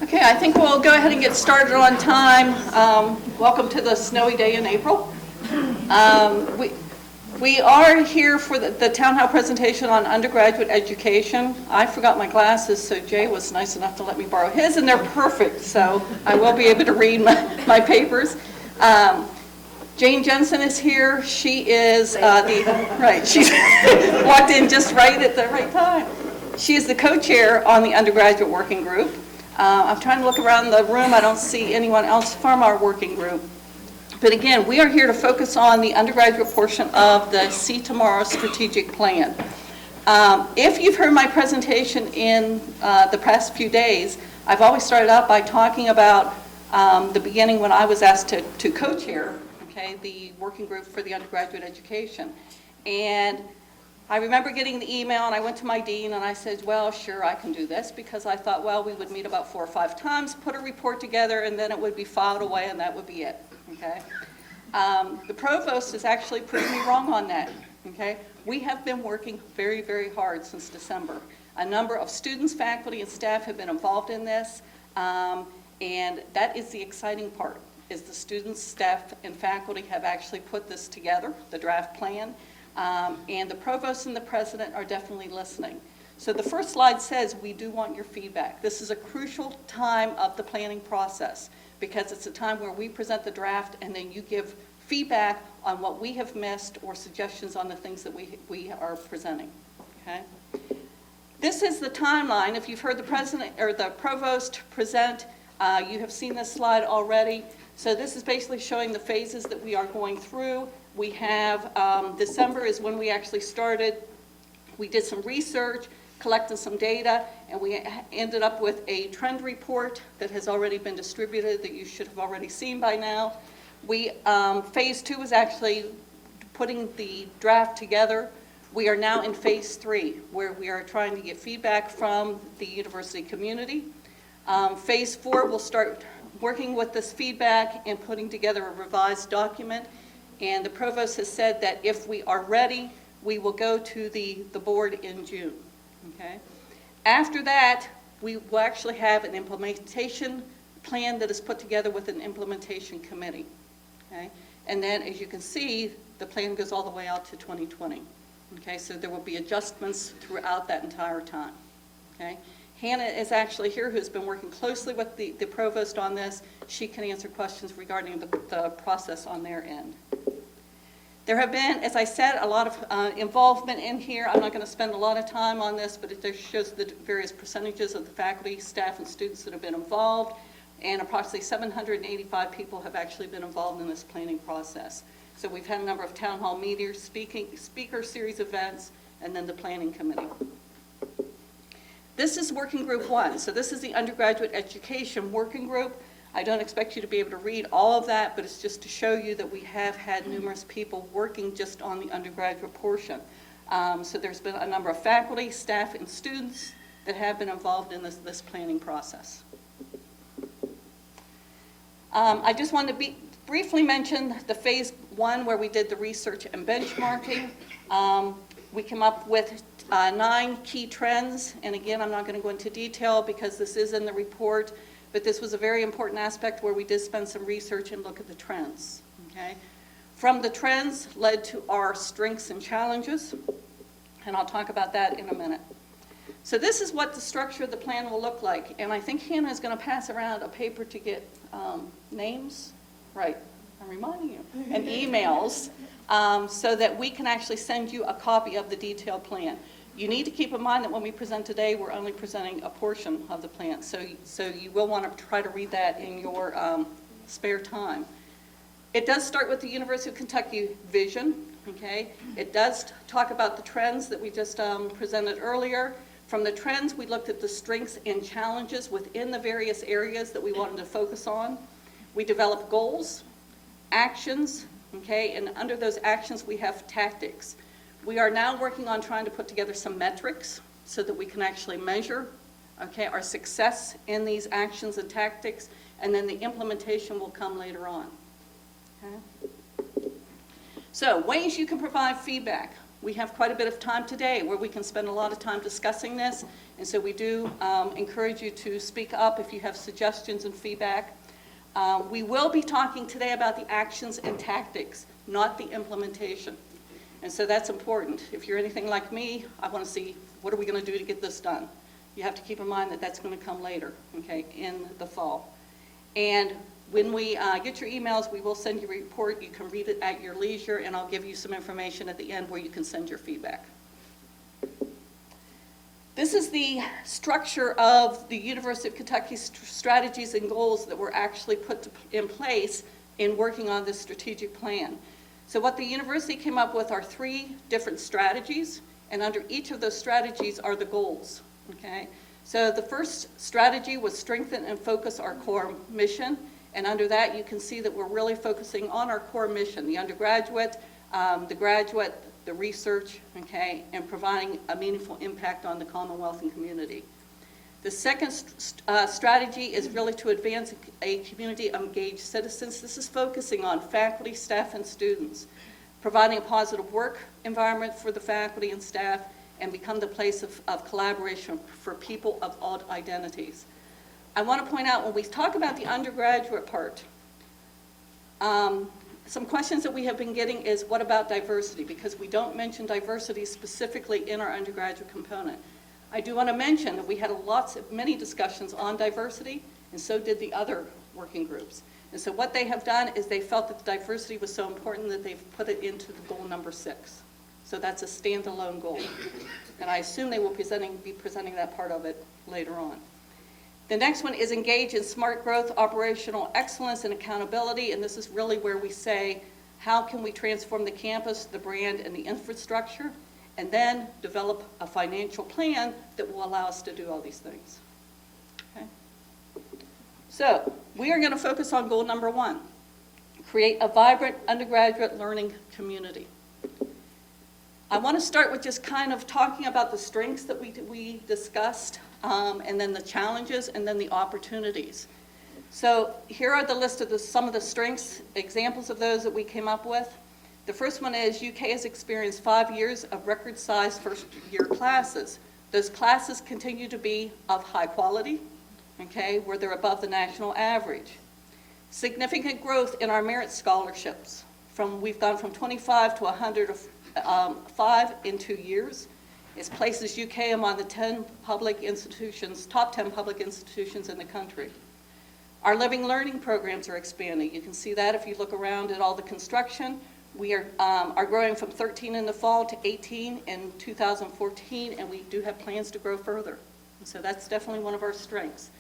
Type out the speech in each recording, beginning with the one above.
Okay, I think we'll go ahead and get started on time. Welcome to the snowy day in April. We are here for the town hall presentation on undergraduate education. I forgot my glasses, so Jay was nice enough to let me borrow his, and they're perfect, so I will be able to read my papers. Jane Jensen is here. She is she walked in just right at the right time. She is the co-chair on the undergraduate working group. I'm trying to look around the room. I don't see anyone else from our working group. But again, we are here to focus on the undergraduate portion of the See Tomorrow strategic plan. If you've heard my presentation in the past few days, I've always started out by talking about the beginning when I was asked to co-chair, the working group for the undergraduate education. And I remember getting the email, and I went to my dean and I said, well, sure, I can do this, because I thought, well, we would meet about 4 or 5 times, put a report together, and then it would be filed away, and that would be it. Okay. The provost has actually proved me wrong on that. Okay. We have been working very, very hard since December. A number of students, faculty, and staff have been involved in this, and that is the exciting part, is the students, staff, and faculty have actually put this together, the draft plan. And the provost and the president are definitely listening. So the first slide says we do want your feedback. This is a crucial time of the planning process, because it's a time where we present the draft and then you give feedback on what we have missed or suggestions on the things that we are presenting. Okay? This is the timeline. If you've heard the president or the provost present, you have seen this slide already. So this is basically showing the phases that we are going through. We have December is when we actually started. We did some research, collected some data, and we ended up with a trend report that has already been distributed that you should have already seen by now. Phase 2 was actually putting the draft together. We are now in phase 3, where we are trying to get feedback from the university community. Phase 4 will start working with this feedback and putting together a revised document. And the provost has said that if we are ready, we will go to the board in June. Okay? After that, we will actually have an implementation plan that is put together with an implementation committee. Okay? And then, as you can see, the plan goes all the way out to 2020. Okay? So there will be adjustments throughout that entire time. Okay? Hannah is actually here, who's been working closely with the provost on this. She can answer questions regarding the process on their end. There have been, as I said, a lot of involvement in here. I'm not going to spend a lot of time on this, but it just shows the various percentages of the faculty, staff, and students that have been involved. And approximately 785 people have actually been involved in this planning process. So we've had a number of town hall meetings, speaker series events, and then the planning committee. This is working group 1. So this is the undergraduate education working group. I don't expect you to be able to read all of that, but it's just to show you that we have had numerous people working just on the undergraduate portion. So there's been a number of faculty, staff, and students that have been involved in this planning process. I just wanted to briefly mention the phase 1 where we did the research and benchmarking. We came up with 9 key trends, and again, I'm not going to go into detail because this is in the report. But this was a very important aspect where we did spend some research and look at the trends. Okay? From the trends led to our strengths and challenges, and I'll talk about that in a minute. So this is what the structure of the plan will look like, and I think Hannah is going to pass around a paper to get names, right, I'm reminding you, and emails, so that we can actually send you a copy of the detailed plan. You need to keep in mind that when we present today, we're only presenting a portion of the plan. So you will want to try to read that in your spare time. It does start with the University of Kentucky vision. Okay? It does talk about the trends that we just presented earlier. From the trends, we looked at the strengths and challenges within the various areas that we wanted to focus on. We developed goals, actions, okay? And under those actions, we have tactics. We are now working on trying to put together some metrics so that we can actually measure, okay, our success in these actions and tactics, and then the implementation will come later on. Okay? So ways you can provide feedback. We have quite a bit of time today where we can spend a lot of time discussing this, and so we do encourage you to speak up if you have suggestions and feedback. We will be talking today about the actions and tactics, not the implementation. And so that's important. If you're anything like me, I want to see what are we going to do to get this done. You have to keep in mind that that's going to come later, okay, in the fall. And when we get your emails, we will send you a report. You can read it at your leisure, and I'll give you some information at the end where you can send your feedback. This is the structure of the University of Kentucky strategies and goals that were actually put in place in working on this strategic plan. So what the university came up with are 3 different strategies, and under each of those strategies are the goals, okay? So the first strategy was strengthen and focus our core mission, and under that you can see that we're really focusing on our core mission, the undergraduate, the graduate, the research, okay, and providing a meaningful impact on the Commonwealth and community. The second strategy is really to advance a community of engaged citizens. This is focusing on faculty, staff, and students, providing a positive work environment for the faculty and staff, and become the place of collaboration for people of all identities. I want to point out when we talk about the undergraduate part, some questions that we have been getting is what about diversity? Because we don't mention diversity specifically in our undergraduate component. I do want to mention that we had many discussions on diversity, and so did the other working groups. And so what they have done is they felt that the diversity was so important that they've put it into the goal number 6. So that's a standalone goal. And I assume they will be presenting that part of it later on. The next one is engage in smart growth, operational excellence, and accountability. And this is really where we say, how can we transform the campus, the brand, and the infrastructure? And then develop a financial plan that will allow us to do all these things. Okay? So we are going to focus on goal number 1, create a vibrant undergraduate learning community. I want to start with just kind of talking about the strengths that we discussed, and then the challenges, and then the opportunities. So here are the list of some of the strengths, examples of those that we came up with. The first one is UK has experienced 5 years of record-sized first-year classes. Those classes continue to be of high quality, okay, where they're above the national average. Significant growth in our merit scholarships. We've gone from 25 to 105 in 2 years. It places UK among the 10 public institutions, top 10 public institutions in the country. Our living learning programs are expanding. You can see that if you look around at all the construction. We are growing from 13 in the fall to 18 in 2014, and we do have plans to grow further. And so that's definitely one of our strengths.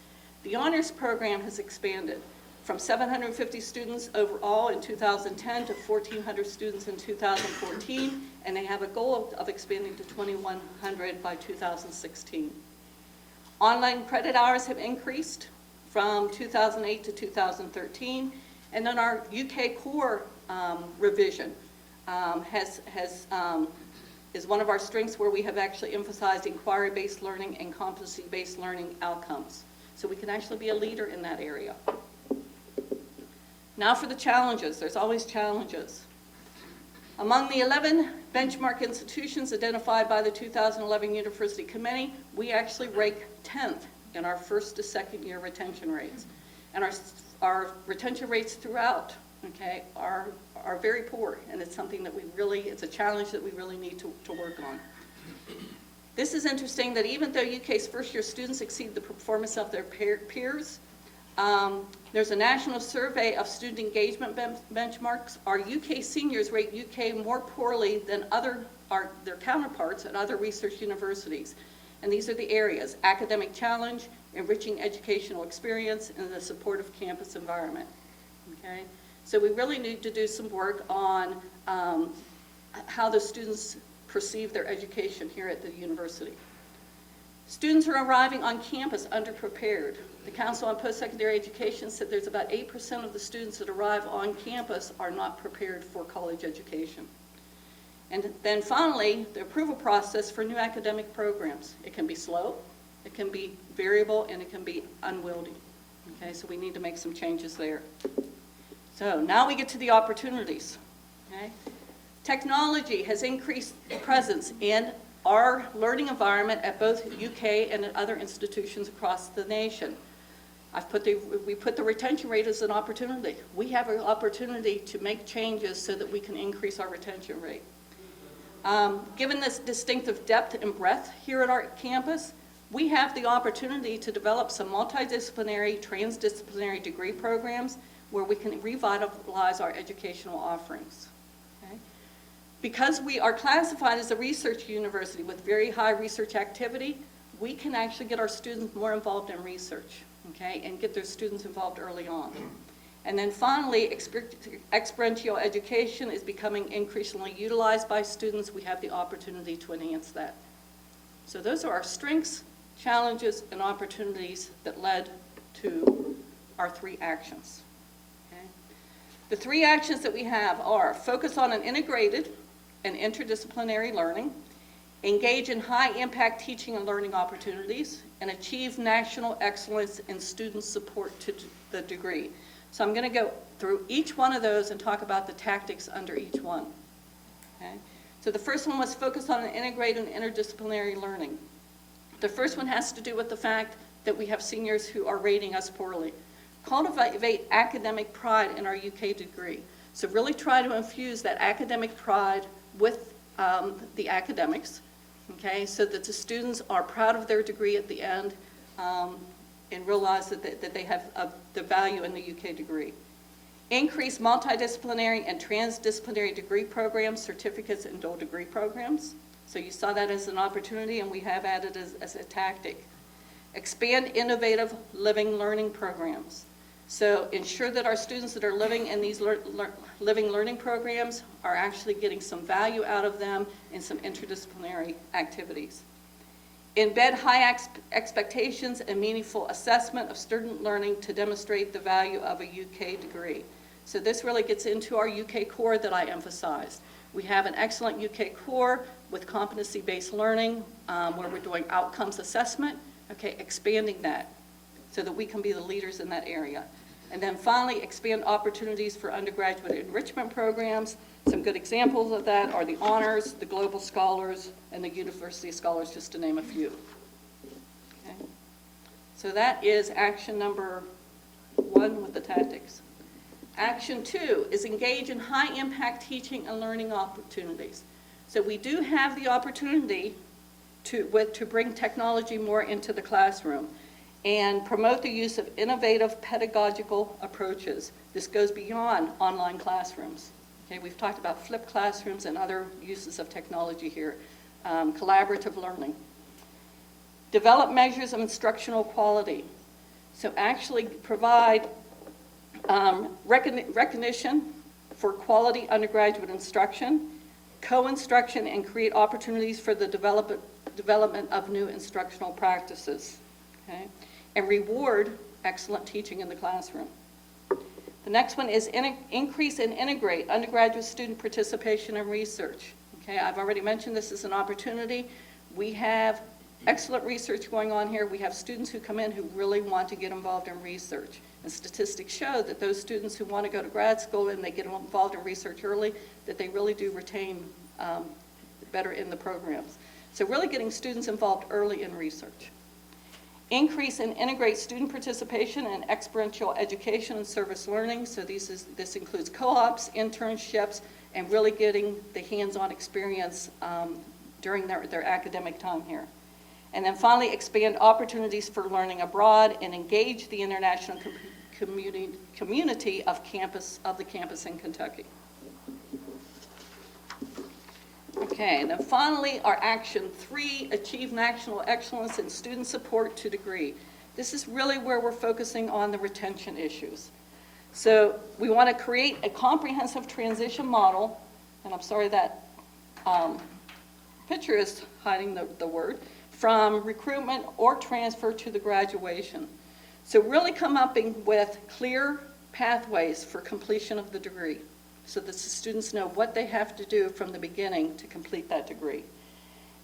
The honors program has expanded from 750 students overall in 2010 to 1,400 students in 2014, and they have a goal of expanding to 2,100 by 2016. Online credit hours have increased from 2008 to 2013, and then our UK core revision is one of our strengths, where we have actually emphasized inquiry-based learning and competency-based learning outcomes. So we can actually be a leader in that area. Now for the challenges. There's always challenges. Among the 11 benchmark institutions identified by the 2011 University Committee, we actually rank 10th in our first to second year retention rates. And our retention rates throughout, okay, are very poor, and it's something that it's a challenge that we really need to work on. This is interesting that even though UK's first year students exceed the performance of their peers, there's a national survey of student engagement benchmarks. Our UK seniors rate UK more poorly than their counterparts at other research universities. And these are the areas: academic challenge, enriching educational experience, and the supportive campus environment. Okay? So we really need to do some work on how the students perceive their education here at the university. Students are arriving on campus underprepared. The Council on Post-Secondary Education said there's about 8% of the students that arrive on campus are not prepared for college education. And then finally, the approval process for new academic programs. It can be slow, it can be variable, and it can be unwieldy. Okay, so we need to make some changes there. So now we get to the opportunities. Okay? Technology has increased presence in our learning environment at both UK and at other institutions across the nation. We put the retention rate as an opportunity. We have an opportunity to make changes so that we can increase our retention rate. Given this distinctive depth and breadth here at our campus, we have the opportunity to develop some multidisciplinary, transdisciplinary degree programs where we can revitalize our educational offerings. Okay? Because we are classified as a research university with very high research activity, we can actually get our students more involved in research, okay, and get their students involved early on. And then finally, experiential education is becoming increasingly utilized by students. We have the opportunity to enhance that. So those are our strengths, challenges, and opportunities that led to our 3 actions. Okay? The 3 actions that we have are focus on an integrated and interdisciplinary learning, engage in high-impact teaching and learning opportunities, and achieve national excellence in student support to the degree. So I'm going to go through each one of those and talk about the tactics under each one. Okay? So the first one was focus on an integrated and interdisciplinary learning. The first one has to do with the fact that we have seniors who are rating us poorly. Cultivate academic pride in our UK degree. So really try to infuse that academic pride with the academics, okay, so that the students are proud of their degree at the end and realize that they have the value in the UK degree. Increase multidisciplinary and transdisciplinary degree programs, certificates, and dual degree programs. So you saw that as an opportunity, and we have added as a tactic. Expand innovative living learning programs. So ensure that our students that are living in these living learning programs are actually getting some value out of them in some interdisciplinary activities. Embed high expectations and meaningful assessment of student learning to demonstrate the value of a UK degree. So this really gets into our UK core that I emphasized. We have an excellent UK core with competency-based learning where we're doing outcomes assessment, okay, expanding that so that we can be the leaders in that area. And then finally, expand opportunities for undergraduate enrichment programs. Some good examples of that are the honors, the global scholars, and the university scholars, just to name a few. Okay. So that is action number 1 with the tactics. Action 2 is engage in high-impact teaching and learning opportunities. So we do have the opportunity to bring technology more into the classroom and promote the use of innovative pedagogical approaches. This goes beyond online classrooms. Okay, we've talked about flipped classrooms and other uses of technology here. Collaborative learning. Develop measures of instructional quality. So actually provide recognition for quality undergraduate instruction, co-instruction, and create opportunities for the development of new instructional practices. Okay? And reward excellent teaching in the classroom. The next one is increase and integrate undergraduate student participation and research. Okay, I've already mentioned this is an opportunity. We have excellent research going on here. We have students who come in who really want to get involved in research. And statistics show that those students who want to go to grad school and they get involved in research early, that they really do retain better in the programs. So really getting students involved early in research. Increase and integrate student participation in experiential education and service learning. So this includes co-ops, internships, and really getting the hands-on experience during their academic time here. And then finally, expand opportunities for learning abroad and engage the international community of the campus in Kentucky. Okay, and then finally, our action 3, achieve national excellence in student support to degree. This is really where we're focusing on the retention issues. So we want to create a comprehensive transition model, and I'm sorry that picture is hiding the word, from recruitment or transfer to the graduation. So really come up with clear pathways for completion of the degree, so that the students know what they have to do from the beginning to complete that degree.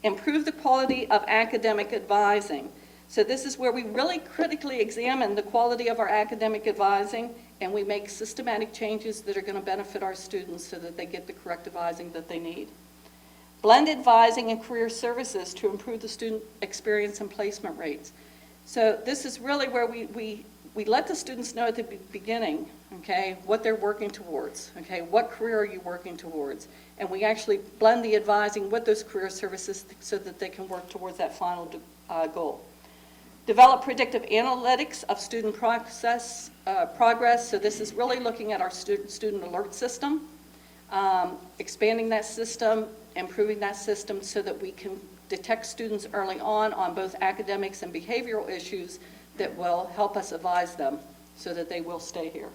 Improve the quality of academic advising. So this is where we really critically examine the quality of our academic advising and we make systematic changes that are going to benefit our students so that they get the correct advising that they need. Blend advising and career services to improve the student experience and placement rates. So this is really where we let the students know at the beginning, okay, what they're working towards, okay, what career are you working towards? And we actually blend the advising with those career services so that they can work towards that final goal. Develop predictive analytics of student progress. So this is really looking at our student alert system, expanding that system, improving that system so that we can detect students early on both academics and behavioral issues that will help us advise them so that they will stay here.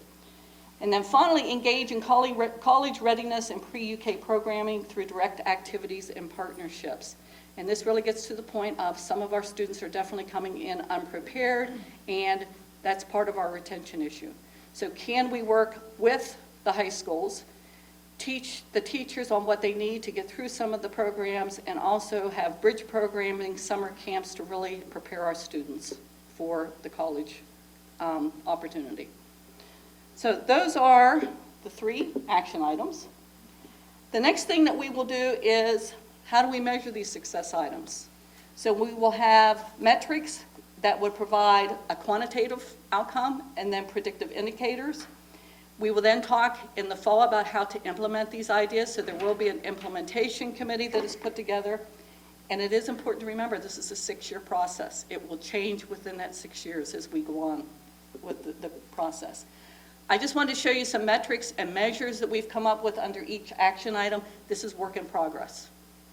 And then finally, engage in college readiness and pre-UK programming through direct activities and partnerships. And this really gets to the point of some of our students are definitely coming in unprepared, and that's part of our retention issue. So can we work with the high schools, teach the teachers on what they need to get through some of the programs, and also have bridge programming, summer camps to really prepare our students for the college opportunity. So those are the 3 action items. The next thing that we will do is, how do we measure these success items? So we will have metrics that would provide a quantitative outcome and then predictive indicators. We will then talk in the fall about how to implement these ideas, so there will be an implementation committee that is put together. And it is important to remember this is a 6-year process. It will change within that 6 years as we go on with the process. I just wanted to show you some metrics and measures that we've come up with under each action item. This is work in progress.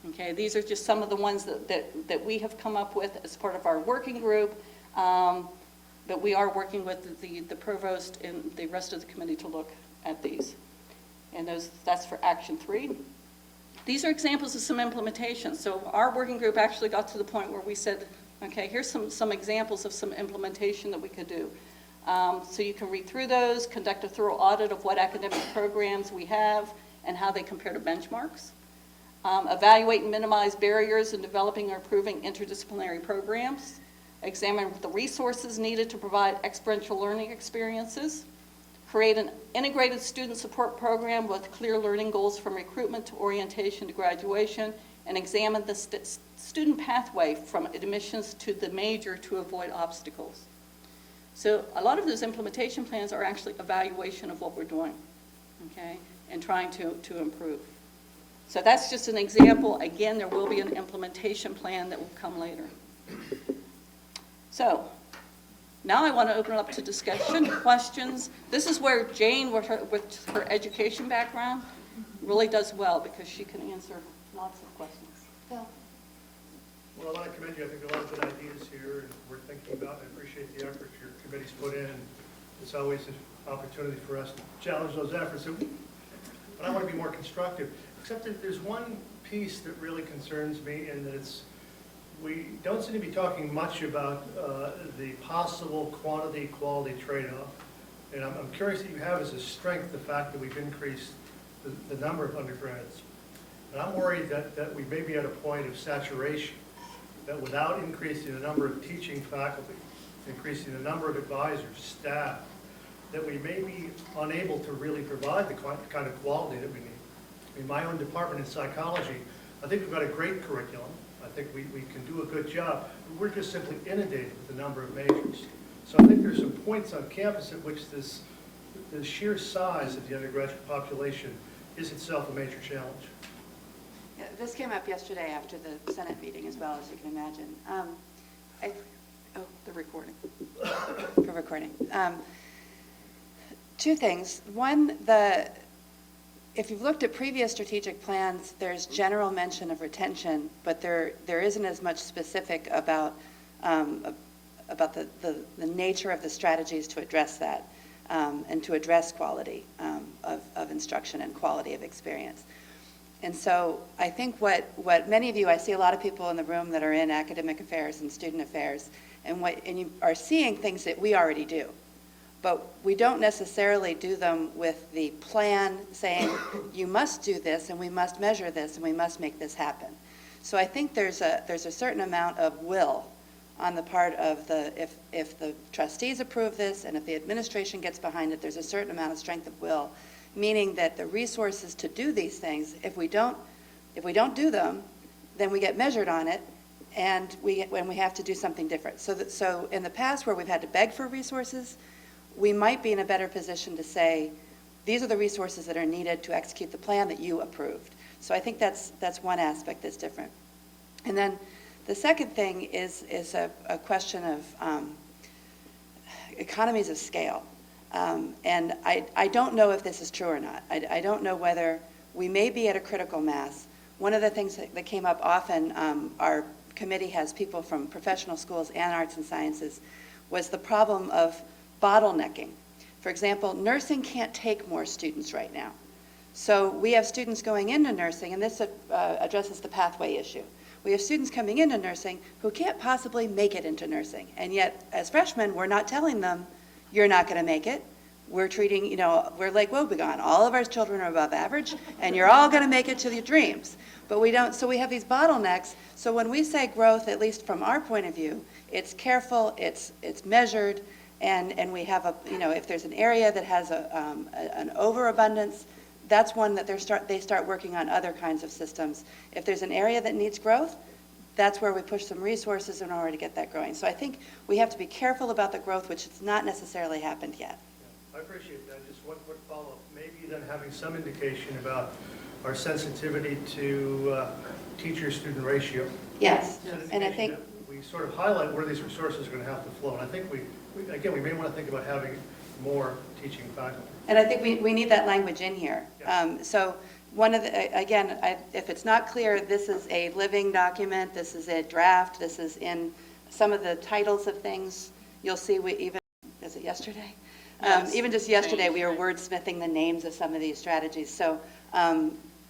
Okay, these are just some of the ones that we have come up with as part of our working group. But we are working with the provost and the rest of the committee to look at these. And that's for action 3. These are examples of some implementations. So our working group actually got to the point where we said, okay, here's some examples of some implementation that we could do. So you can read through those, conduct a thorough audit of what academic programs we have and how they compare to benchmarks. Evaluate and minimize barriers in developing or improving interdisciplinary programs. Examine the resources needed to provide experiential learning experiences. Create an integrated student support program with clear learning goals from recruitment to orientation to graduation, and examine the student pathway from admissions to the major to avoid obstacles. So a lot of those implementation plans are actually evaluation of what we're doing, okay, and trying to improve. So that's just an example. Again, there will be an implementation plan that will come later. So now I want to open it up to discussion, questions. This is where Jane, with her education background, really does well because she can answer lots of questions. Phil? Well, I want to commend you. I think there are a lot of good ideas here, and we're thinking about, and I appreciate the effort your committee's put in. It's always an opportunity for us to challenge those efforts. But I want to be more constructive, except that there's one piece that really concerns me, and that we don't seem to be talking much about the possible quantity-quality trade-off. And I'm curious that you have as a strength the fact that we've increased the number of undergrads. And I'm worried that we may be at a point of saturation, that without increasing the number of teaching faculty, increasing the number of advisors, staff, that we may be unable to really provide the kind of quality that we need. In my own department in psychology, I think we've got a great curriculum. I think we can do a good job, but we're just simply inundated with the number of majors. So I think there's some points on campus at which the sheer size of the undergraduate population is itself a major challenge. Yeah, this came up yesterday after the Senate meeting as well, as you can imagine. The recording. For recording. 2 things. One, if you've looked at previous strategic plans, there's general mention of retention, but there isn't as much specific about the nature of the strategies to address that and to address quality of instruction and quality of experience. And so I think what many of you, I see a lot of people in the room that are in academic affairs and student affairs, and you are seeing things that we already do. But we don't necessarily do them with the plan saying, you must do this, and we must measure this, and we must make this happen. So I think there's a certain amount of will on the part of if the trustees approve this and if the administration gets behind it, there's a certain amount of strength of will, meaning that the resources to do these things, if we don't do them, then we get measured on it, and when we have to do something different. So in the past where we've had to beg for resources, we might be in a better position to say, these are the resources that are needed to execute the plan that you approved. So I think that's one aspect that's different. And then the second thing is a question of economies of scale. And I don't know if this is true or not. I don't know whether we may be at a critical mass. One of the things that came up often, our committee has people from professional schools and arts and sciences, was the problem of bottlenecking. For example, nursing can't take more students right now. So we have students going into nursing, and this addresses the pathway issue. We have students coming into nursing who can't possibly make it into nursing. And yet, as freshmen, we're not telling them, you're not going to make it. We're treating, we're like Wobegon. All of our children are above average, and you're all going to make it to your dreams. But we don't, so we have these bottlenecks. So when we say growth, at least from our point of view, it's careful, it's measured, and we have if there's an area that has an overabundance, that's one that they start working on other kinds of systems. If there's an area that needs growth, that's where we push some resources in order to get that growing. So I think we have to be careful about the growth, which has not necessarily happened yet. Yeah, I appreciate that. Just one quick follow-up. Maybe then having some indication about our sensitivity to teacher-student ratio. Yes, So an and I indication think, that we sort of highlight where these resources are going to have to flow. And I think we may want to think about having more teaching faculty. and I think we need that language in here. Yeah. So one of the, again, if it's not clear, this is a living document, this is a draft, this is in some of the titles of things. You'll see is it yesterday? Yes. Even just yesterday, we were wordsmithing the names of some of these strategies. So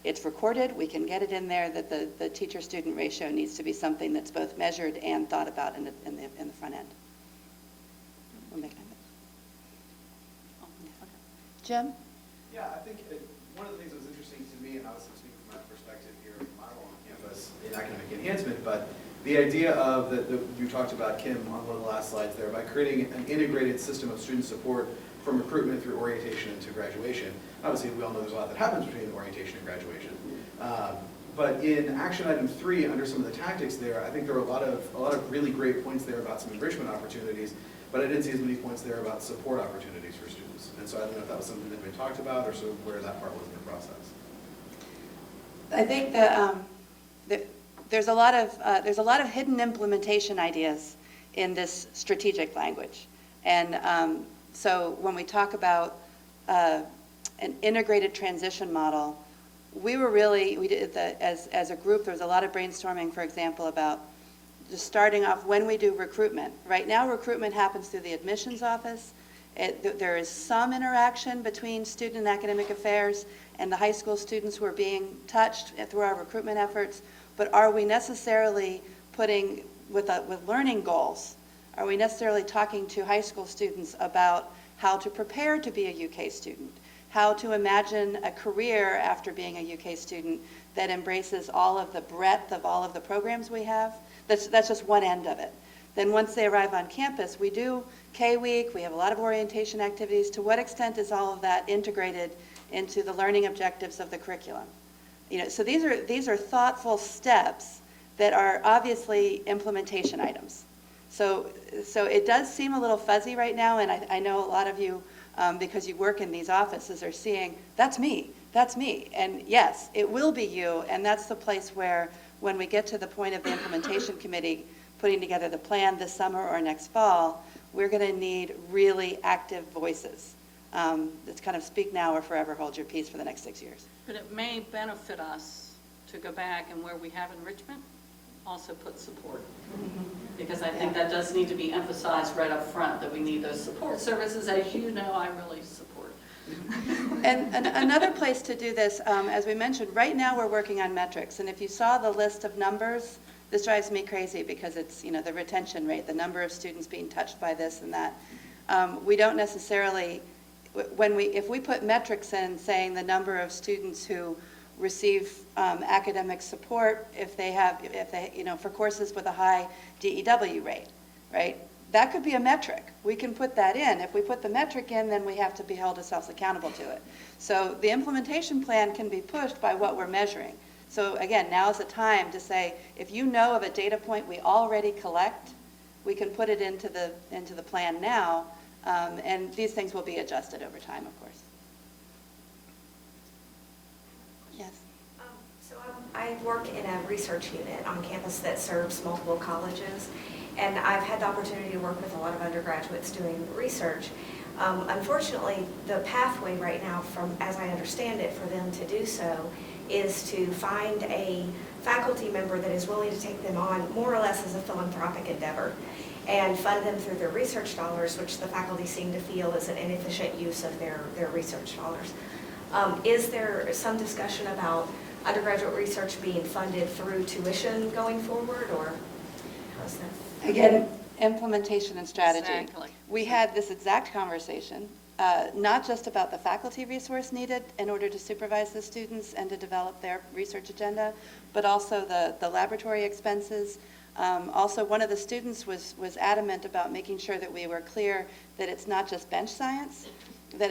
it's recorded, we can get it in there that the teacher-student ratio needs to be something that's both measured and thought about in the front end. We'll make it. Jim? Yeah, I think one of the things that was interesting to me, and obviously speaking from my perspective here in my role on campus in academic enhancement, but the idea of that you talked about, Kim, on one of the last slides there, by creating an integrated system of student support from recruitment through orientation into graduation. Obviously, we all know there's a lot that happens between orientation and graduation. But in action item 3, under some of the tactics there, I think there are a lot of really great points there about some enrichment opportunities, but I didn't see as many points there about support opportunities for students. And so I don't know if that was something that had been talked about or sort of where that part was in the process. I think that there's a lot of hidden implementation ideas in this strategic language. And so when we talk about an integrated transition model, we did as a group, there was a lot of brainstorming, for example, about just starting off when we do recruitment. Right now, recruitment happens through the admissions office. There is some interaction between student and academic affairs and the high school students who are being touched through our recruitment efforts. But are we necessarily putting, with learning goals, are we necessarily talking to high school students about how to prepare to be a UK student, how to imagine a career after being a UK student that embraces all of the breadth of all of the programs we have? That's just one end of it. Then once they arrive on campus, we do K-Week, we have a lot of orientation activities. To what extent is all of that integrated into the learning objectives of the curriculum? So these are thoughtful steps that are obviously implementation items. So it does seem a little fuzzy right now, and I know a lot of you, because you work in these offices, are seeing, that's me. And yes, it will be you, and that's the place where, when we get to the point of the implementation committee putting together the plan this summer or next fall, we're going to need really active voices. That's kind of speak now or forever hold your peace for the next 6 years. But it may benefit us to go back and where we have enrichment, also put support. Because I think that does need to be emphasized right up front, that we need those support services, as you know, I really support. And another place to do this, as we mentioned, right now we're working on metrics. And if you saw the list of numbers, this drives me crazy because it's, the retention rate, the number of students being touched by this and that. We don't necessarily, if we put metrics in saying the number of students who receive academic support if they for courses with a high DEW rate, right? That could be a metric. We can put that in. If we put the metric in, then we have to be held ourselves accountable to it. So the implementation plan can be pushed by what we're measuring. So again, now's the time to say, if you know of a data point we already collect, we can put it into the plan now, and these things will be adjusted over time, of course. Yes? I work in a research unit on campus that serves multiple colleges, and I've had the opportunity to work with a lot of undergraduates doing research. Unfortunately, the pathway right now, from as I understand it, for them to do so is to find a faculty member that is willing to take them on more or less as a philanthropic endeavor and fund them through their research dollars, which the faculty seem to feel is an inefficient use of their research dollars. Is there some discussion about undergraduate research being funded through tuition going forward, or how's that? Again, implementation and strategy. Exactly. We had this exact conversation, not just about the faculty resource needed in order to supervise the students and to develop their research agenda, but also the laboratory expenses. Also, one of the students was adamant about making sure that we were clear that it's not just bench science, that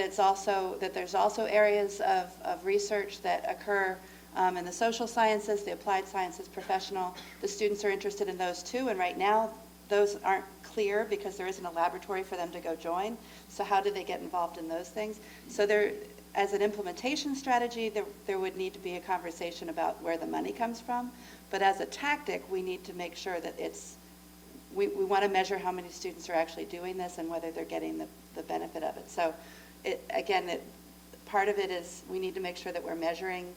there's also areas of research that occur in the social sciences, the applied sciences, professional. The students are interested in those too, and right now those aren't clear because there isn't a laboratory for them to go join. So how do they get involved in those things? So there, as an implementation strategy, there would need to be a conversation about where the money comes from. But as a tactic, we need to make sure that we want to measure how many students are actually doing this and whether they're getting the benefit of it. So part of it is we need to make sure that we're measuring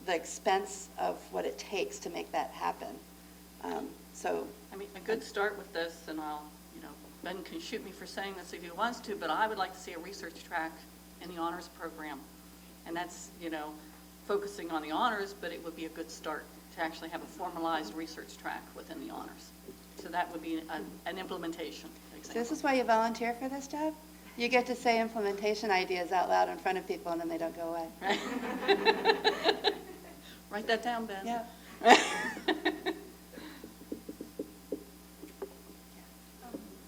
the expense of what it takes to make that happen. I mean, a good start with this, and Ben can shoot me for saying this if he wants to, but I would like to see a research track in the honors program. And that's, focusing on the honors, but it would be a good start to actually have a formalized research track within the honors. So that would be an implementation example. So this is why you volunteer for this job? You get to say implementation ideas out loud in front of people and then they don't go away. Write that down, Ben. Yeah. I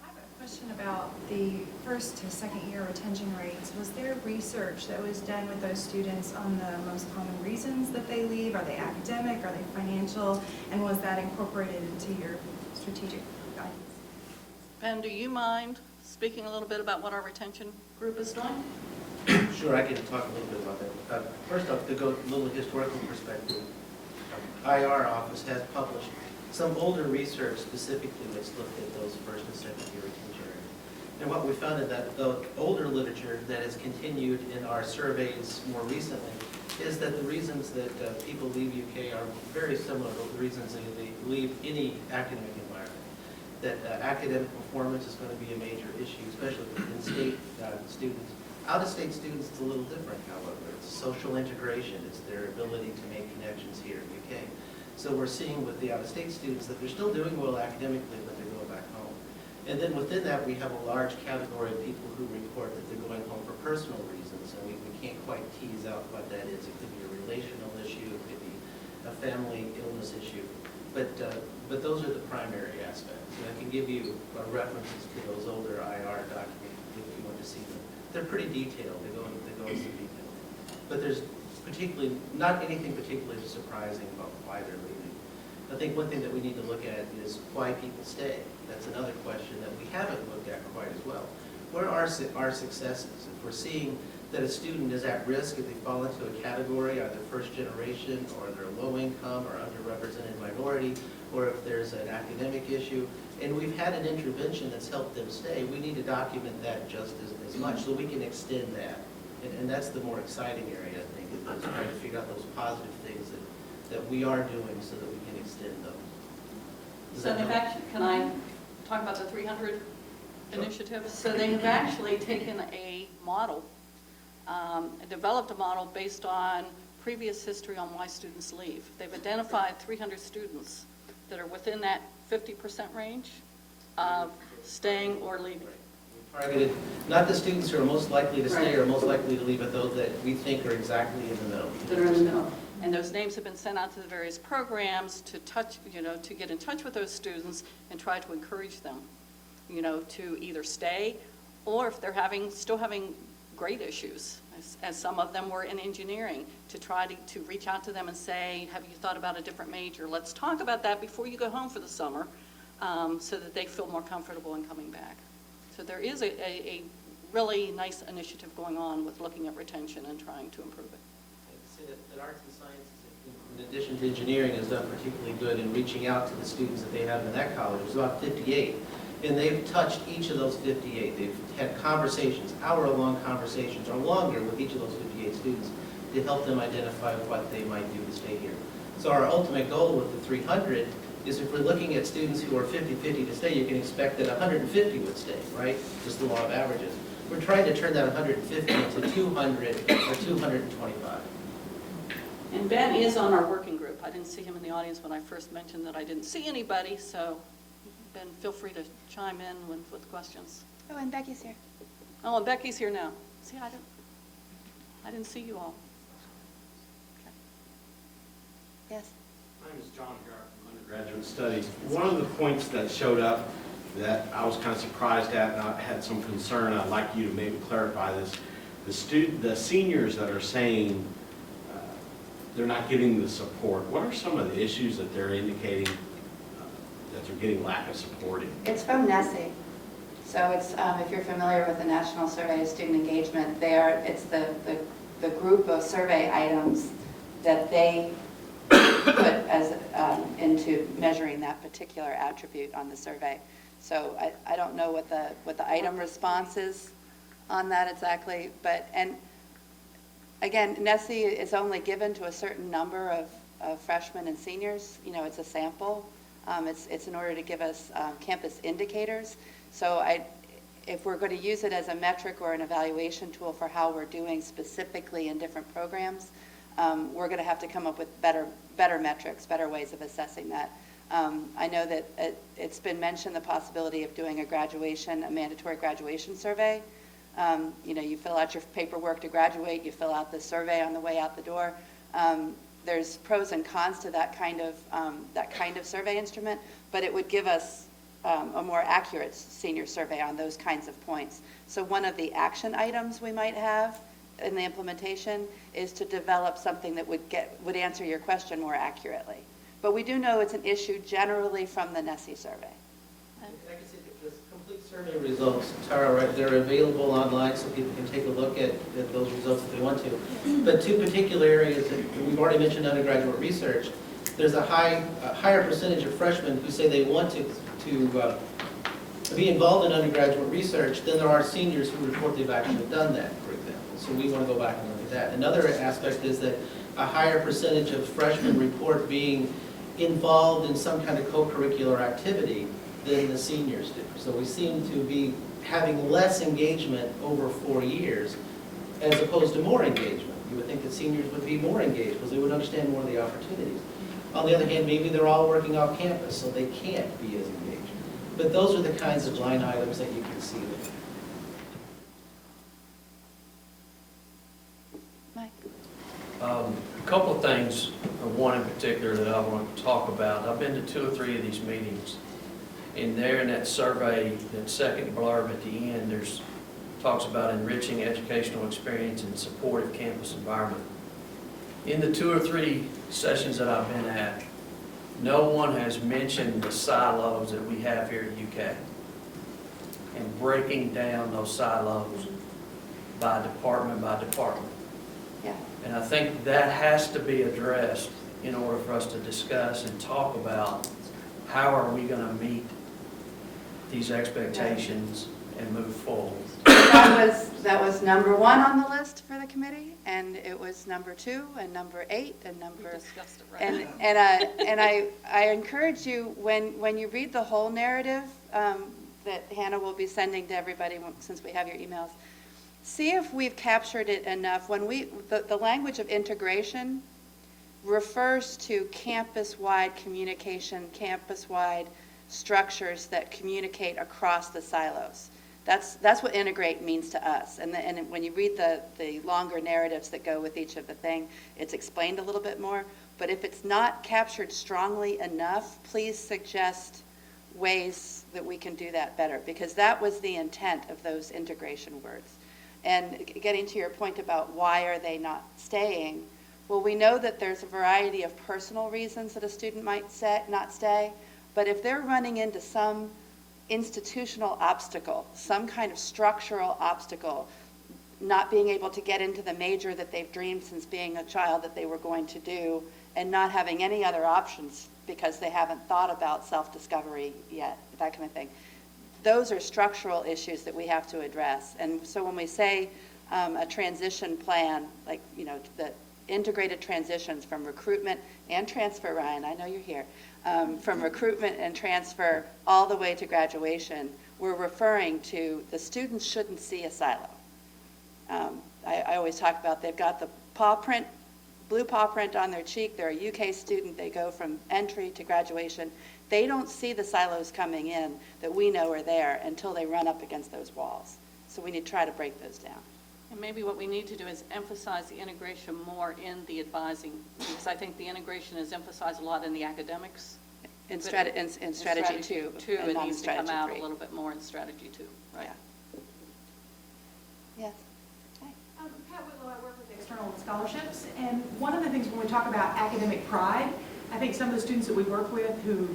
have a question about the first to second year retention rates. Was there research that was done with those students on the most common reasons that they leave? Are they academic? Are they financial? And was that incorporated into your strategic guidance? Ben, do you mind speaking a little bit about what our retention group is doing? Sure, I can talk a little bit about that. First off, to go a little historical perspective, IR office has published some older research specifically that's looked at those first and second year retention rates. And what we found is that the older literature that has continued in our surveys more recently is that the reasons that people leave UK are very similar to the reasons they leave any academic environment. That academic performance is going to be a major issue, especially with in-state students. Out-of-state students, it's a little different, however. It's social integration. It's their ability to make connections here in the UK. So we're seeing with the out-of-state students that they're still doing well academically, but they're going back home. And then within that, we have a large category of people who report that they're going home for personal reasons, and we can't quite tease out what that is. It could be a relational issue. It could be a family illness issue. But those are the primary aspects. And I can give you references to those older IR documents if you want to see them. They're pretty detailed. They go into some detail. But there's not anything particularly surprising about why they're leaving. I think one thing that we need to look at is why people stay. That's another question that we haven't looked at quite as well. Where are our successes? If we're seeing that a student is at risk if they fall into a category, either first generation or they're low income or underrepresented minority, or if there's an academic issue, and we've had an intervention that's helped them stay, we need to document that just as much so we can extend that. And that's the more exciting area, I think, is trying to figure out those positive things that we are doing so that we can extend those. So they've actually, can I talk about the 300 initiative? So they have actually taken a model, developed a model based on previous history on why students leave. They've identified 300 students that are within that 50% range of staying or leaving. We targeted not the students who are most likely to stay or most likely to leave, but those that we think are exactly in the middle. That are in the middle. And those names have been sent out to the various programs to get in touch with those students and try to encourage them to either stay, or if they're still having grade issues, as some of them were in engineering, to try to reach out to them and say, have you thought about a different major? Let's talk about that before you go home for the summer, so that they feel more comfortable in coming back. So there is a really nice initiative going on with looking at retention and trying to improve it. I'd say that arts and sciences, in addition to engineering, has done particularly good in reaching out to the students that they have in that college. There's about 58. And they've touched each of those 58. They've had conversations, hour-long conversations, or longer with each of those 58 students to help them identify what they might do to stay here. So our ultimate goal with the 300 is, if we're looking at students who are 50-50 to stay, you can expect that 150 would stay, right? Just the law of averages. We're trying to turn that 150 into 200 or 225. And Ben is on our working group. I didn't see him in the audience when I first mentioned that I didn't see anybody, so Ben, feel free to chime in with questions. Oh, and Becky's here. Oh, and Becky's here now. See, I didn't see you all. Okay. Yes. My name is John Garrett from Undergraduate Studies. One of the points that showed up that I was kind of surprised at, and I had some concern, I'd like you to maybe clarify this. The seniors that are saying they're not getting the support, what are some of the issues that they're indicating that they're getting lack of support in? It's from NESE. So it's, if you're familiar with the National Survey of Student Engagement, it's the group of survey items that they put as into measuring that particular attribute on the survey. So I don't know what the item response is on that exactly, but, and again, NESE is only given to a certain number of freshmen and seniors. It's a sample. It's in order to give us campus indicators. So if we're going to use it as a metric or an evaluation tool for how we're doing specifically in different programs, we're going to have to come up with better metrics, better ways of assessing that. I know that it's been mentioned the possibility of doing a mandatory graduation survey. You fill out your paperwork to graduate, you fill out the survey on the way out the door. There's pros and cons to that kind of survey instrument, but it would give us a more accurate senior survey on those kinds of points. So one of the action items we might have in the implementation is to develop something that would answer your question more accurately. But we do know it's an issue generally from the NESE survey. I can say that the complete survey results, Tara, right, they're available online so people can take a look at those results if they want to. But two particular areas that we've already mentioned, undergraduate research. There's a higher percentage of freshmen who say they want to be involved in undergraduate research than there are seniors who report they've actually done that, for example. So we want to go back and look at that. Another aspect is that a higher percentage of freshmen report being involved in some kind of co-curricular activity than the seniors do. So we seem to be having less engagement over 4 years as opposed to more engagement. You would think that seniors would be more engaged because they would understand more of the opportunities. On the other hand, maybe they're all working off campus, so they can't be as engaged. But those are the kinds of line items that you can see there. Mike? A couple of things, one in particular that I want to talk about. I've been to 2 or 3 of these meetings, and there in that survey, that second blurb at the end, talks about enriching educational experience and supportive campus environment. In the 2 or 3 sessions that I've been at, no one has mentioned the silos that we have here at UK and breaking down those silos by department by department. Yeah. And I think that has to be addressed in order for us to discuss and talk about how are we going to meet these expectations and move forward. That was number 1 on the list for the committee, and it was number 2 and number 8 and We number. discussed it, right? And I encourage you, when you read the whole narrative that Hannah will be sending to everybody since we have your emails, see if we've captured it enough. When the language of integration refers to campus-wide communication, campus-wide structures that communicate across the silos. That's what integrate means to us. And when you read the longer narratives that go with each of the thing, it's explained a little bit more. But if it's not captured strongly enough, please suggest ways that we can do that better, because that was the intent of those integration words. And getting to your point about why are they not staying, well, we know that there's a variety of personal reasons that a student might not stay, but if they're running into some institutional obstacle, some kind of structural obstacle, not being able to get into the major that they've dreamed since being a child that they were going to do, and not having any other options because they haven't thought about self-discovery yet, that kind of thing. Those are structural issues that we have to address. And so when we say a transition plan, like, you know, the integrated transitions from recruitment and transfer, Ryan, I know you're here, from recruitment and transfer all the way to graduation, we're referring to the students shouldn't see a silo. I always talk about they've got the paw print, blue paw print on their cheek. They're a UK student. They go from entry to graduation. They don't see the silos coming in that we know are there until they run up against those walls. So we need to try to break those down. And maybe what we need to do is emphasize the integration more in the advising, because I think the integration is emphasized a lot in the academics. In but strategy two, two, and it needs to come non-strategy out a three. little bit more in strategy two, right? Yeah. Yes. Pat Whitlow, I work with external scholarships, and one of the things when we talk about academic pride, I think some of the students that we work with who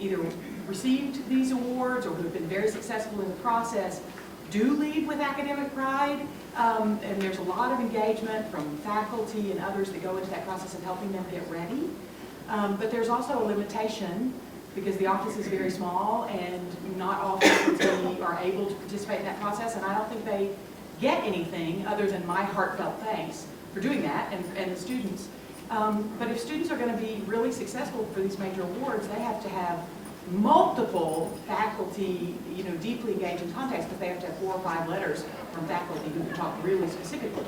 either received these awards or who have been very successful in the process do leave with academic pride, and there's a lot of engagement from faculty and others that go into that process of helping them get ready. But there's also a limitation because the office is very small and not all faculty are able to participate in that process, and I don't think they get anything other than my heartfelt thanks for doing that and the students. But if students are going to be really successful for these major awards, they have to have multiple faculty, you know, deeply engaged in contacts, but they have to have 4 or 5 letters from faculty who can talk really specifically.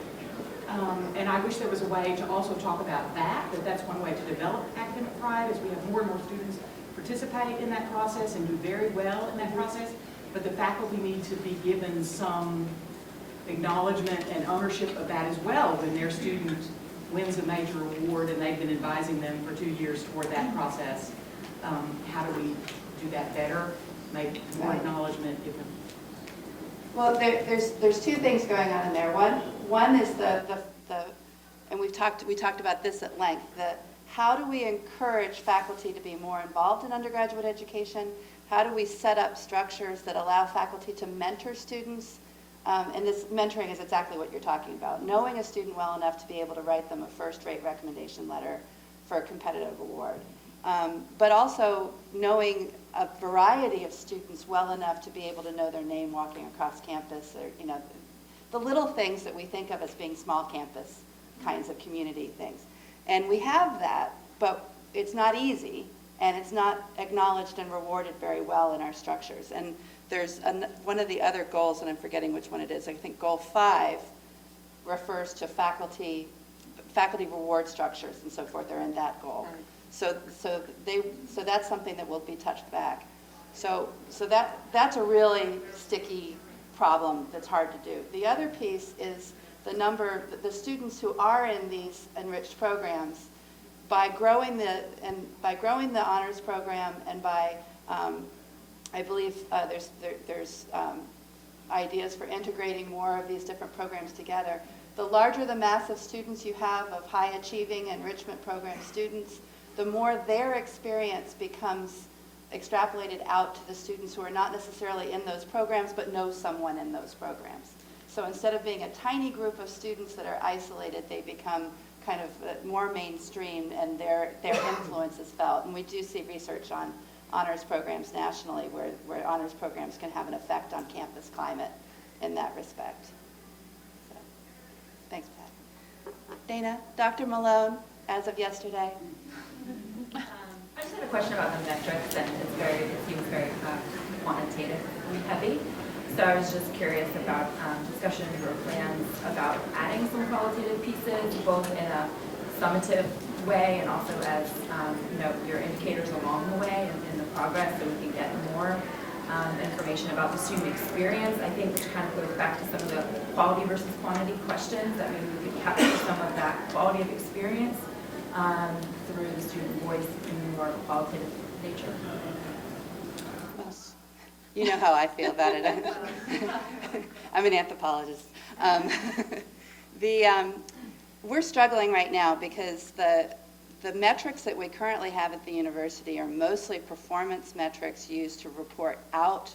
And I wish there was a way to also talk about that's one way to develop academic pride, as we have more and more students participate in that process and do very well in that process, but the faculty need to be given some acknowledgement and ownership of that as well when their student wins a major award and they've been advising them for 2 years toward that process. How do we do that better? Make more acknowledgement given. Well, there's 2 things going on in there. One is and we talked about this at length, how do we encourage faculty to be more involved in undergraduate education? How do we set up structures that allow faculty to mentor students? And this mentoring is exactly what you're talking about, knowing a student well enough to be able to write them a first-rate recommendation letter for a competitive award. But also knowing a variety of students well enough to be able to know their name walking across campus, or, you know, the little things that we think of as being small campus kinds of community things. And we have that, but it's not easy, and it's not acknowledged and rewarded very well in our structures. And there's one of the other goals, and I'm forgetting which one it is, I think goal 5 refers to faculty reward structures and so forth. They're in that goal. Right. So that's something that will be touched back. So that's a really sticky problem that's hard to do. The other piece is the students who are in these enriched programs, by growing the honors program and by I believe there's ideas for integrating more of these different programs together. The larger the mass of students you have of high achieving enrichment program students, the more their experience becomes extrapolated out to the students who are not necessarily in those programs but know someone in those programs. So instead of being a tiny group of students that are isolated, they become kind of more mainstream and their influence is felt. And we do see research on honors programs nationally where honors programs can have an effect on campus climate in that respect. So, thanks, Pat. Dana, Dr. Malone, as of yesterday. I just had a question about the metrics, and it seems very quantitatively heavy. So I was just curious about discussion or plans about adding some qualitative pieces, both in a summative way and also as your indicators along the way and in the progress, so we can get more information about the student experience. I think which kind of goes back to some of the quality versus quantity questions, that maybe we could capture some of that quality of experience through the student voice in more of a qualitative nature. You know how I feel about it. I'm an anthropologist. We're struggling right now because the metrics that we currently have at the university are mostly performance metrics used to report out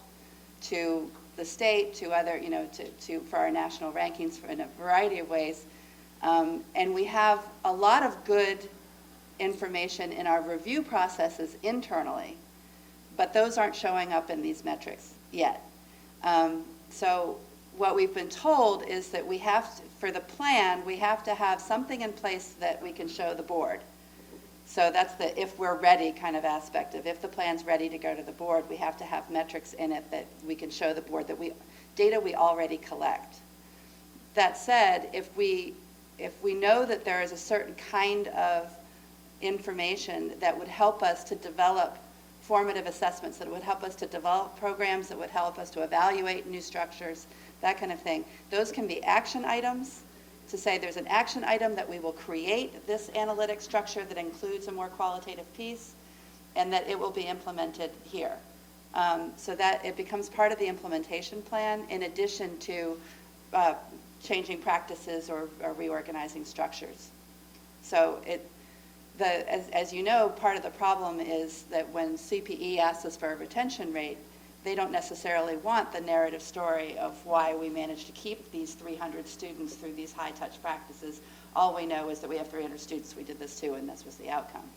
to the state, to other, for our national rankings in a variety of ways. And we have a lot of good information in our review processes internally, but those aren't showing up in these metrics yet. So what we've been told is that we have to, for the plan, we have to have something in place that we can show the board. So that's the if we're ready kind of aspect of if the plan's ready to go to the board, we have to have metrics in it that we can show the board that data we already collect. That said, if we know that there is a certain kind of information that would help us to develop formative assessments, that would help us to develop programs, that would help us to evaluate new structures, that kind of thing, those can be action items. To say there's an action item that we will create this analytic structure that includes a more qualitative piece, and that it will be implemented here. So that it becomes part of the implementation plan in addition to changing practices or reorganizing structures. So as you know, part of the problem is that when CPE asks us for a retention rate, they don't necessarily want the narrative story of why we managed to keep these 300 students through these high-touch practices. All we know is that we have 300 students, we did this too, and this was the outcome.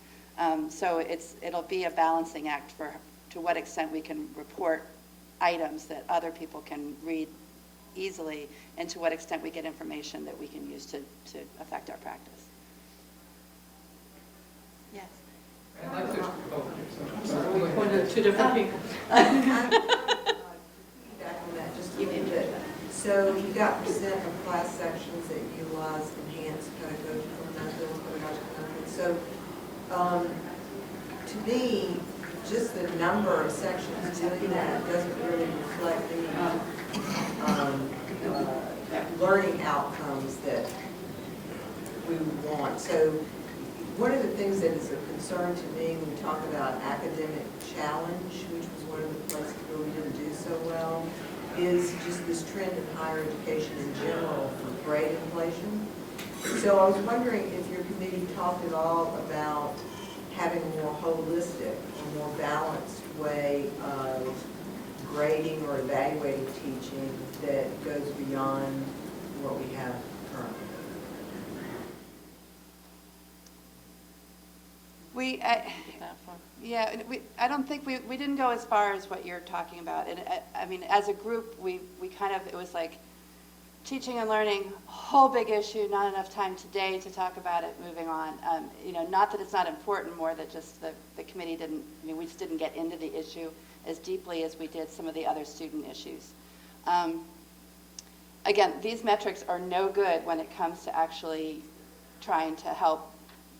So it'll be a balancing act for to what extent we can report items that other people can read easily, and to what extent we get information that we can use to affect our practice. Yes. I'd like to, we pointed at two different people. Back on that just a little bit. So you've got percent of class sections that utilize enhanced pedagogical methods. So to me, just the number of sections doing that doesn't really reflect the learning outcomes that we want. So one of the things that is a concern to me when we talk about academic challenge, which was one of the places where we didn't do so well, is just this trend in higher education in general for grade inflation. So I was wondering if your committee talked at all about having a more holistic, a more balanced way of grading or evaluating teaching that goes beyond what we have currently. I don't think we didn't go as far as what you're talking about. And I mean, as a group, we kind of, it was like teaching and learning, whole big issue, not enough time today to talk about it, moving on. Not that it's not important, more that just the committee didn't, we just didn't get into the issue as deeply as we did some of the other student issues. Again, these metrics are no good when it comes to actually trying to help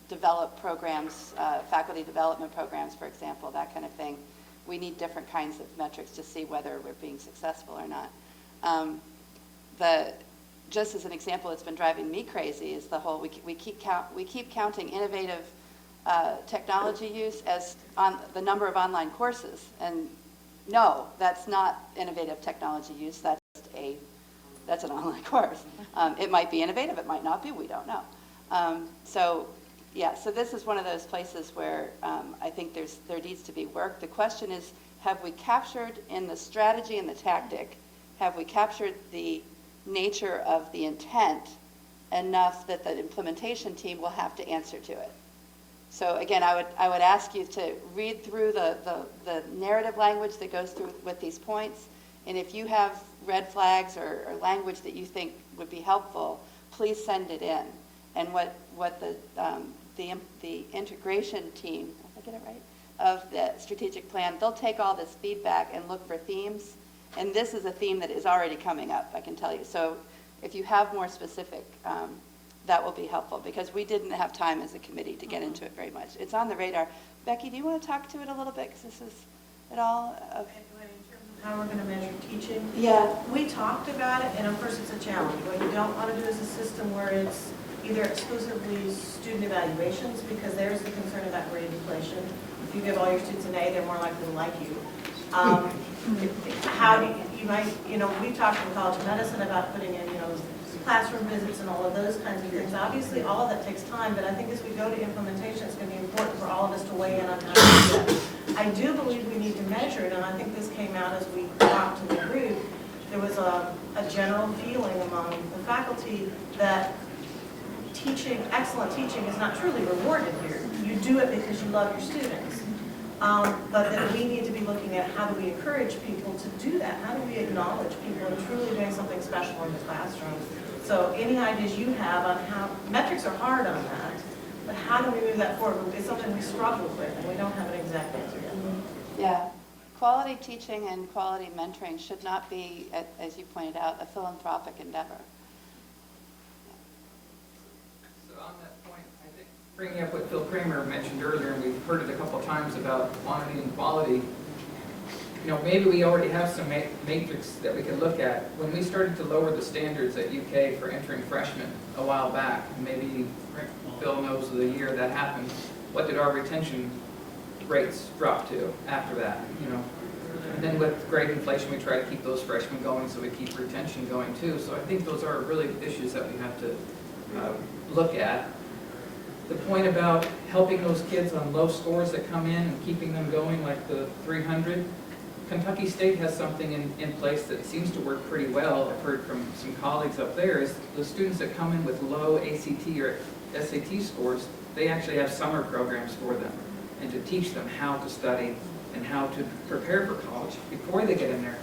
develop programs, faculty development programs, for example, that kind of thing. We need different kinds of metrics to see whether we're being successful or not. Just as an example, it's been driving me crazy is the whole, we keep counting innovative technology use as on the number of online courses. And no, that's not innovative technology use, that's an online course. It might be innovative, it might not be, we don't know. So this is one of those places where I think there needs to be work. The question is, have we captured in the strategy and the tactic, have we captured the nature of the intent enough that the implementation team will have to answer to it? So again, I would ask you to read through the narrative language that goes through with these points, and if you have red flags or language that you think would be helpful, please send it in. And what the integration team, if I get it right, of the strategic plan, they'll take all this feedback and look for themes. And this is a theme that is already coming up, I can tell you. So if you have more specific, that will be helpful, because we didn't have time as a committee to get into it very much. It's on the radar. Becky, do you want to talk to it a little bit, because this is it all of... How we're going to measure teaching. Yeah. We talked about it, and of course it's a challenge. What you don't want to do is a system where it's either exclusively student evaluations, because there's the concern about grade inflation. If you give all your students an A, they're more likely to like you. How do you might, we talked in College of Medicine about putting in, classroom visits and all of those kinds of things. Obviously, all of that takes time, but I think as we go to implementation, it's going to be important for all of us to weigh in on how to do that. I do believe we need to measure it, and I think this came out as we talked to the group. There was a general feeling among the faculty that excellent teaching is not truly rewarded here. You do it because you love your students. But that we need to be looking at how do we encourage people to do that? How do we acknowledge people are truly doing something special in the classroom? So any ideas you have on how, metrics are hard on that, but how do we move that forward? It's something we struggle with, and we don't have an exact answer yet. Yeah. Quality teaching and quality mentoring should not be, as you pointed out, a philanthropic endeavor. So on that point, I think bringing up what Phil Kramer mentioned earlier, and we've heard it a couple of times about quantity and quality, maybe we already have some matrix that we could look at. When we started to lower the standards at UK for entering freshmen a while back, maybe Phil knows the year that happened, what did our retention rates drop to after that? And then with great inflation, we try to keep those freshmen going, so we keep retention going too. So I think those are really issues that we have to look at. The point about helping those kids on low scores that come in and keeping them going, like the 300, Kentucky State has something in place that seems to work pretty well. I've heard from some colleagues up there, is the students that come in with low ACT or SAT scores, they actually have summer programs for them, and to teach them how to study and how to prepare for college before they get in there.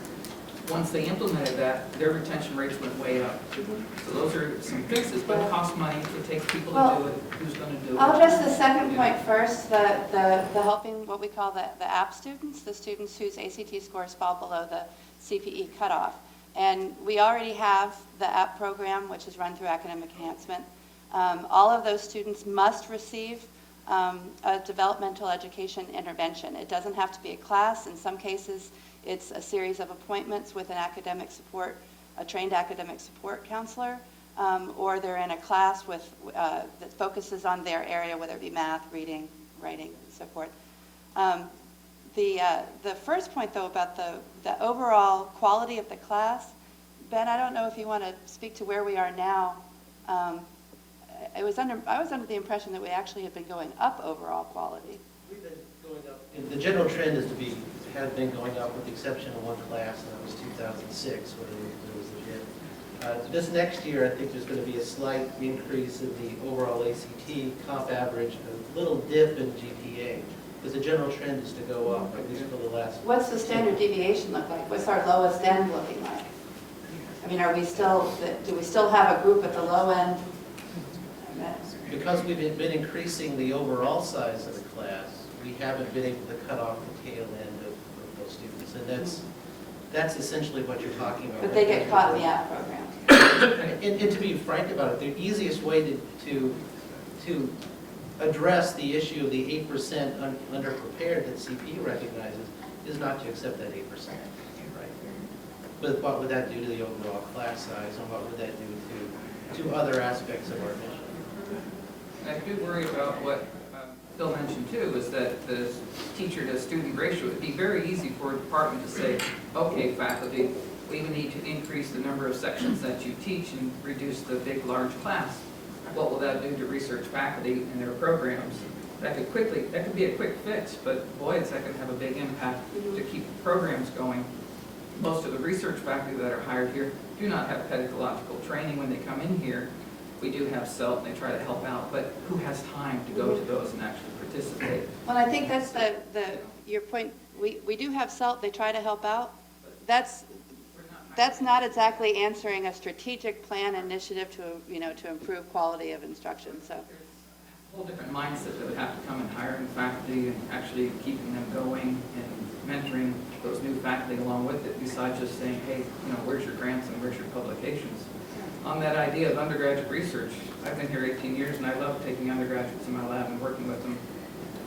Once they implemented that, their retention rates went way up. So those are some fixes, but it costs money. It takes people to do it. Who's going to do it? I'll address the second point first, the helping, what we call the app students, the students whose ACT scores fall below the CPE cutoff. And we already have the app program, which is run through Academic Enhancement. All of those students must receive a developmental education intervention. It doesn't have to be a class. In some cases, it's a series of appointments with an academic support, a trained academic support counselor, or they're in a class with that focuses on their area, whether it be math, reading, writing, and so forth. The first point, though, about the overall quality of the class, Ben, I don't know if you want to speak to where we are now. I was under the impression that we actually had been going up overall quality. We've been going up. And the general trend has been going up with the exception of one class, and that was 2006 when it was a dip. This next year, I think there's going to be a slight increase in the overall ACT comp average, a little dip in GPA, because the general trend is to go up, at least for the last. What's the standard deviation look like? What's our lowest end looking like? I mean, do we still have a group at the low end? Because we've been increasing the overall size of the class, we haven't been able to cut off the tail end of those students. And that's essentially what you're talking about. But they get caught in the app program. And to be frank about it, the easiest way to address the issue of the 8% underprepared that CP recognizes is not to accept that 8%. Right? But what would that do to the overall class size, and what would that do to other aspects of our mission? I do worry about what Phil mentioned too, is that the teacher to student ratio, it'd be very easy for a department to say, okay, faculty, we need to increase the number of sections that you teach and reduce the big, large class. What will that do to research faculty and their programs? That could be a quick fix, but boy, that could have a big impact to keep programs going. Most of the research faculty that are hired here do not have pedagogical training when they come in here. We do have CELT, and they try to help out, but who has time to go to those and actually participate? Well, I think that's your point. We do have CELT, they try to help out. That's not exactly answering a strategic plan initiative to improve quality of instruction. So There's a whole different mindset that would have to come in hiring faculty and actually keeping them going and mentoring those new faculty along with it, besides just saying, hey, where's your grants and where's your publications? On that idea of undergraduate research, I've been here 18 years and I love taking undergraduates in my lab and working with them.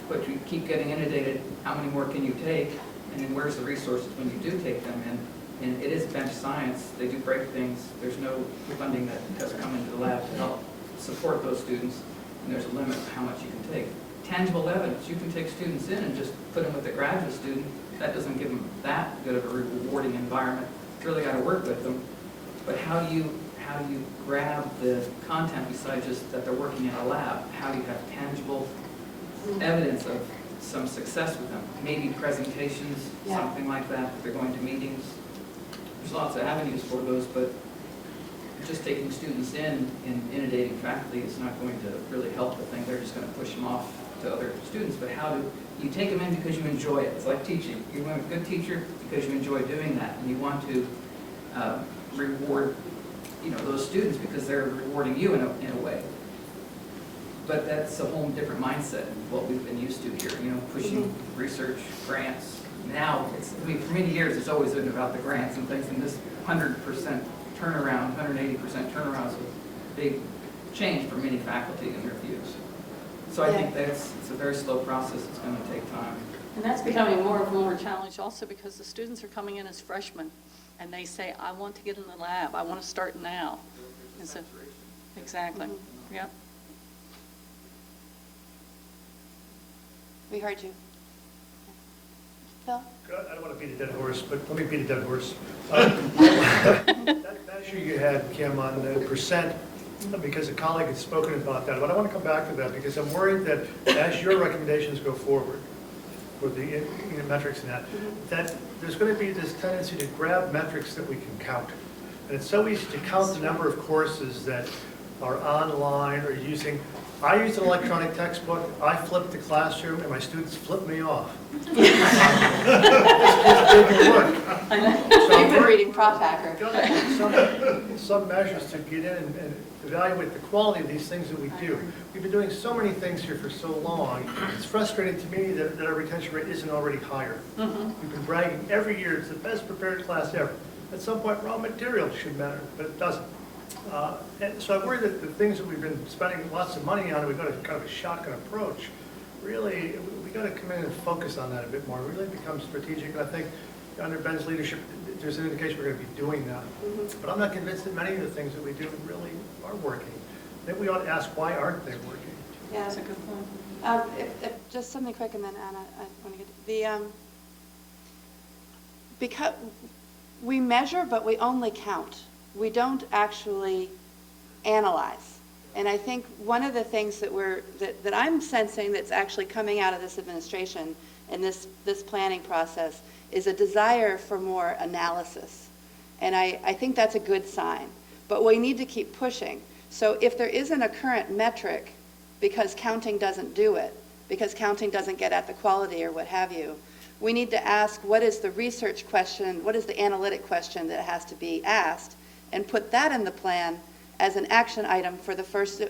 But you keep getting inundated, how many more can you take? And then where's the resources when you do take them in? And it is bench science. They do break things. There's no funding that has come into the lab to help support those students. And there's a limit to how much you can take. tangible evidence. You can take students in and just put them with a graduate student. That doesn't give them that good of a rewarding environment. You've really got to work with them. But how do you grab the content besides just that they're working in a lab? How do you have tangible evidence of some success with them? Maybe presentations, something like that, if they're going to meetings. There's lots of avenues for those, but just taking students in and inundating faculty is not going to really help the thing. They're just going to push them off to other students. But how do you take them in because you enjoy it? It's like teaching. You want a good teacher because you enjoy doing that, and you want to reward, those students because they're rewarding you in a way. But that's a whole different mindset than what we've been used to here. Pushing research grants. Now, for many years, it's always been about the grants and things, and this 100% turnaround, 180% turnaround is a big change for many faculty in their views. So I think it's a very slow process. It's going to take time. And that's becoming more and more challenged also because the students are coming in as freshmen and they say, I want to get in the lab. I want to start now. And so, exactly. Yep. We heard you. Phil? I don't want to beat a dead horse, but let me beat a dead horse. That measure you had, Kim, on the percent, because a colleague had spoken about that, but I want to come back to that because I'm worried that as your recommendations go forward with the metrics and that there's going to be this tendency to grab metrics that we can count. And it's so easy to count the number of courses that are online or using. I use an electronic textbook, I flip the classroom, and my students flip me off. It's big work. You've been reading Prof Hacker. Some measures to get in and evaluate the quality of these things that we do. We've been doing so many things here for so long. It's frustrating to me that our retention rate isn't already higher. We've been bragging every year, it's the best prepared class ever. At some point, raw material should matter, but it doesn't. And so I worry that the things that we've been spending lots of money on, we've got a kind of a shotgun approach. Really, we got to come in and focus on that a bit more. Really become strategic. And I think under Ben's leadership, there's an indication we're going to be doing that. But I'm not convinced that many of the things that we do really are working. I think we ought to ask, why aren't they working? Yeah, That's a good point. if just something quick, and then Anna, I want to get because we measure, but we only count. We don't actually analyze. And I think one of the things that I'm sensing that's actually coming out of this administration and this planning process is a desire for more analysis. And I think that's a good sign. But we need to keep pushing. So if there isn't a current metric, because counting doesn't do it, because counting doesn't get at the quality or what have you, we need to ask, what is the research question, what is the analytic question that has to be asked, and put that in the plan as an action item for the first.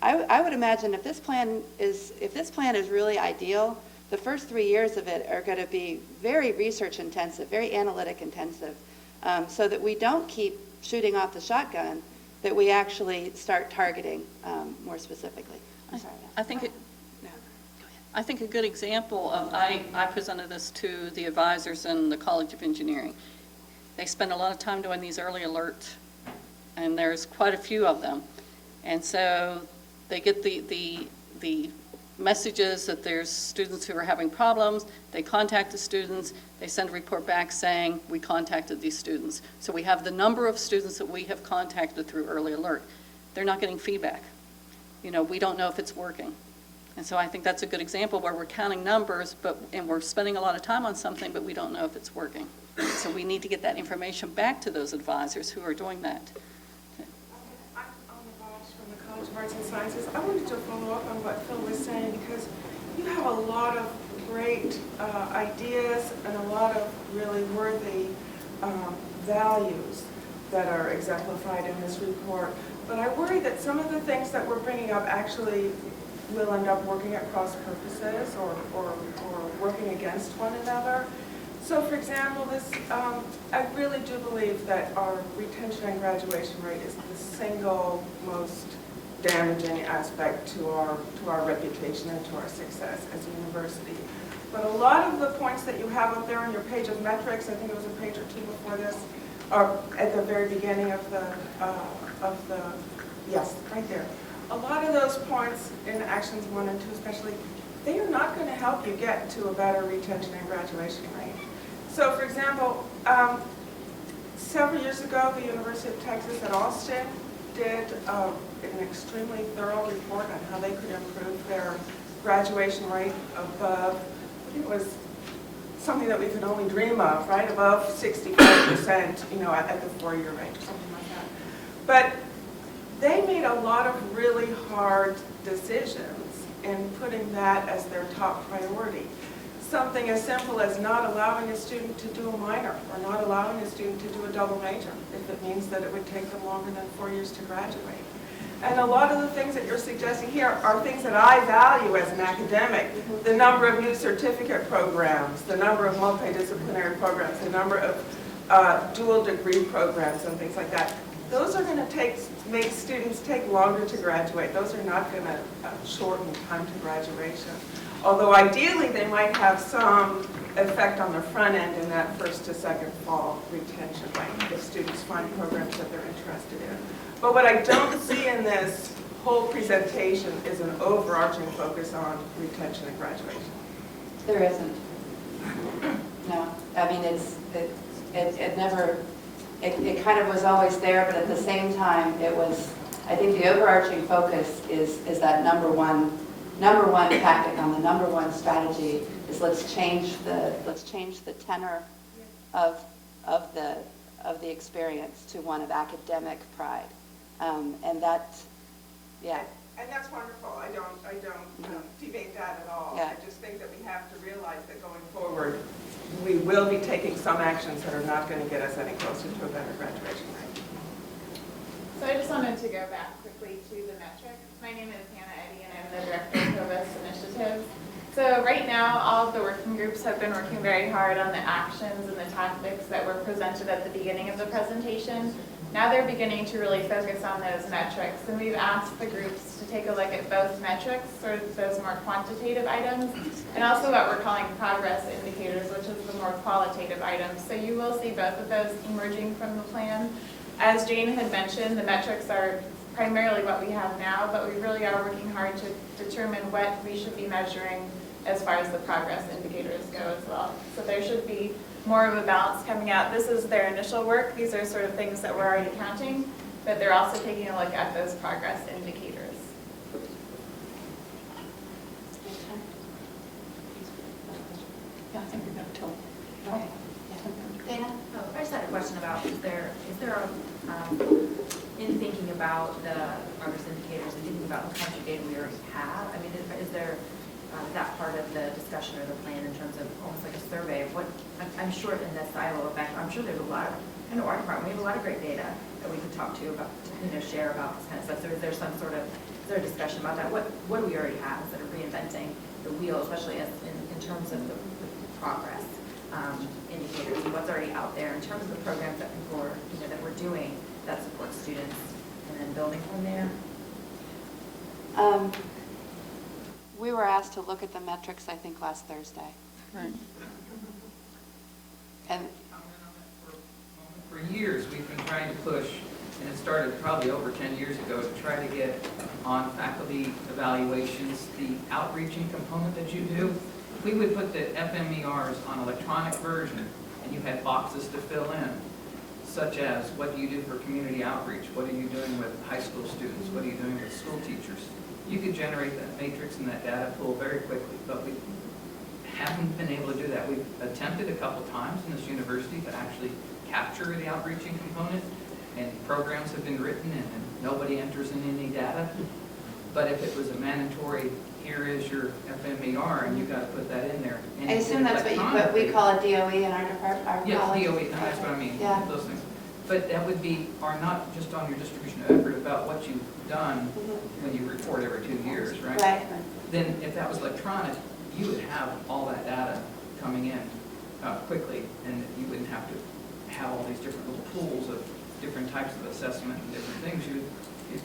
I would imagine if this plan is really ideal, the first 3 years of it are going to be very research intensive, very analytic intensive, so that we don't keep shooting off the shotgun, that we actually start targeting more specifically. I'm sorry. I think a good example of, I presented this to the advisors in the College of Engineering. They spend a lot of time doing these early alerts, and there's quite a few of them. And so they get the messages that there's students who are having problems, they contact the students, they send a report back saying, we contacted these students. So we have the number of students that we have contacted through early alert. They're not getting feedback. We don't know if it's working. And so I think that's a good example where we're counting numbers, and we're spending a lot of time on something, but we don't know if it's working. So we need to get that information back to those advisors who are doing that. I'm Bosch from the College of Arts and Sciences. I wanted to follow up on what Phil was saying because you have a lot of great ideas and a lot of really worthy values that are exemplified in this report. But I worry that some of the things that we're bringing up actually will end up working at cross purposes or working against one another. So for example, I really do believe that our retention and graduation rate is the single most damaging aspect to our reputation and to our success as a university. But a lot of the points that you have up there on your page of metrics, I think it was a page or two before this, are at the very beginning of the yes, right there. A lot of those points in actions 1 and 2 especially, they are not going to help you get to a better retention and graduation rate. So for example, several years ago, the University of Texas at Austin did an extremely thorough report on how they could improve their graduation rate above, I think it was something that we could only dream of, right? Above 65%, you know, at the four-year rate or something like that. But they made a lot of really hard decisions in putting that as their top priority. Something as simple as not allowing a student to do a minor or not allowing a student to do a double major if it means that it would take them longer than 4 years to graduate. And a lot of the things that you're suggesting here are things that I value as an academic. The number of new certificate programs, the number of multidisciplinary programs, the number of dual degree programs and things like that. Those are going to make students take longer to graduate. Those are not going to shorten time to graduation. Although ideally they might have some effect on the front end in that first to second fall retention rate if students find programs that they're interested in. But what I don't see in this whole presentation is an overarching focus on retention and graduation. There isn't. No, I mean, it never, it kind of was always there, but at the same time, it was, I think the overarching focus is that number one tactic on the number one strategy is let's change the tenor of the experience to one of academic pride. And that, yeah. And that's wonderful. I don't debate that at all. Yeah. I just think that we have to realize that going forward, we will be taking some actions that are not going to get us any closer to a better graduation rate. So I just wanted to go back quickly to the metrics. My name is Hannah Eddy, and I'm the Director of Provost Initiatives. So right now, all of the working groups have been working very hard on the actions and the tactics that were presented at the beginning of the presentation. Now they're beginning to really focus on those metrics, and we've asked the groups to take a look at both metrics, sort of those more quantitative items, and also what we're calling progress indicators, which is the more qualitative items. So you will see both of those emerging from the plan. As Jane had mentioned, the metrics are primarily what we have now, but we really are working hard to determine what we should be measuring as far as the progress indicators go as well. So there should be more of a balance coming out. This is their initial work. These are sort of things that we're already counting, but they're also taking a look at those progress indicators. Yeah, I think we're going to tell. Okay. Dana? Oh, I just had a question about, is there in thinking about the progress indicators and thinking about the country data we already have, I mean, is there that part of the discussion or the plan in terms of almost like a survey of what, I'm sure in this silo effect, I'm sure there's a lot of, I know our department, we have a lot of great data that we could talk to about, share about this kind of stuff. So is there some sort of, is there a discussion about that? What do we already have instead of reinventing the wheel, especially as in terms of the progress indicators and what's already out there in terms of the programs that people are, that we're doing that support students and then building from there? We were asked to look at the metrics, I think, last Thursday. Right. And For years, we've been trying to push, and it started probably over 10 years ago, to try to get on faculty evaluations the outreaching component that you do. We would put the FMERs on electronic version, and you had boxes to fill in, such as what do you do for community outreach? What are you doing with high school students? What are you doing with school teachers? You could generate that matrix and that data pool very quickly, but we haven't been able to do that. We've attempted a couple times in this university to actually capture the outreaching component, and programs have been written and nobody enters in any data. But if it was a mandatory, here is your FMER, and you got to put that in there. And I assume that's what we call a DOE in our department, our yes, college. DOE, that's what I mean, Yeah. those things. But that would be, are not just on your distribution of effort about what you've done when you report every 2 years, right? Right. Then if that was electronic, you would have all that data coming in quickly, and you wouldn't have to have all these different little pools of different types of assessment and different things. You'd